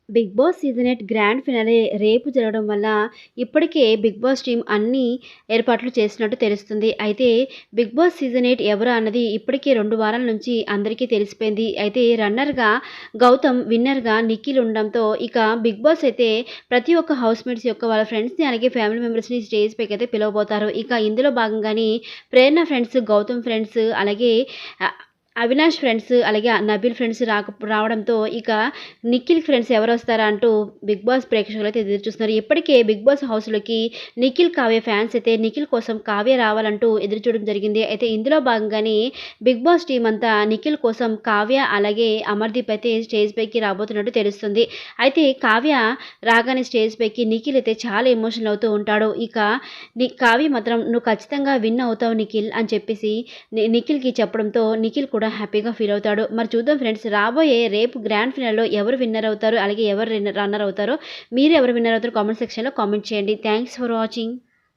Big Boss season 8 grand finale రేపు జరగడం వల్ల ఇప్పటికే బిగ్ బాస్ టీమ్ అన్ని ఏర్పాట్లు చేసినట్టు తెలుస్తుంది. అయితే బిగ్ బాస్ సీజన్ 8 ఎవరు అన్నది ఇప్పటికే 2 వారాల నుంచి అందరికీ తెలిసిపోయింది. అయితే రన్నర్‌గా గౌతమ్, విన్నర్‌గా నిఖిల్ ఉండడంతో ఇక బిగ్ బాస్ అయితే ప్రతి ఒక్క హౌస్‌మేట్స్ యొక్క వాళ్ళ ఫ్రెండ్స్‌ని అలాగే ఫ్యామిలీ మెంబర్స్‌ని స్టేజ్ పైకైతే పిలవబోతారు. ఇక ఇందులో భాగంగానే ప్రేరణ ఫ్రెండ్స్, గౌతమ్ ఫ్రెండ్స్ అలాగే ఆహ్, అవినాష్ ఫ్రెండ్స్, అలాగే నబీల్ ఫ్రెండ్స్ రావడంతో ఇక నిఖిల్ ఫ్రెండ్స్ ఎవరొస్తారా అంటూ బిగ్ బాస్ ప్రేక్షకులైతే ఎదురు చూస్తున్నారు. ఇప్పటికే బిగ్ బాస్ హౌస్‌లోకి నిఖిల్, కావ్య ఫ్యాన్స్ అయితే నిఖిల్ కోసం కావ్య రావాలంటూ ఎదురు చూడడం జరిగింది. అయితే ఇందులో భాగంగానే బిగ్ బాస్ టీమ్ అంతా నిఖిల్ కోసం కావ్య అలాగే అమర్‌దీప్ అయితే స్టేజ్ పైకి రాబోతున్నట్టు తెలుస్తుంది. అయితే కావ్య రాగానే స్టేజ్ పైకి నిఖిల్ అయితే చాలా ఎమోషనల్ అవుతూ ఉంటాడు. ఇక కావ్య మాత్రం "నువ్వు ఖచ్చితంగా విన్ అవుతావు నిఖిల్" అని చెప్పేసి నిఖిల్‌కి చెప్పడంతో నిఖిల్ కూడా హ్యాపీగా ఫీల్ అవుతాడు. మరి చూద్దాం ఫ్రెండ్స్, రాబోయే రేపు గ్రాండ్ ఫినాలేలో ఎవరు విన్నర్ అవుతారు? అలాగే ఎవరు రన్నర్ అవుతారో, మీరు ఎవరు విన్నర్ అవుతారో కామెంట్ సెక్షన్‌లో కామెంట్ చేయండి. Thanks for watching.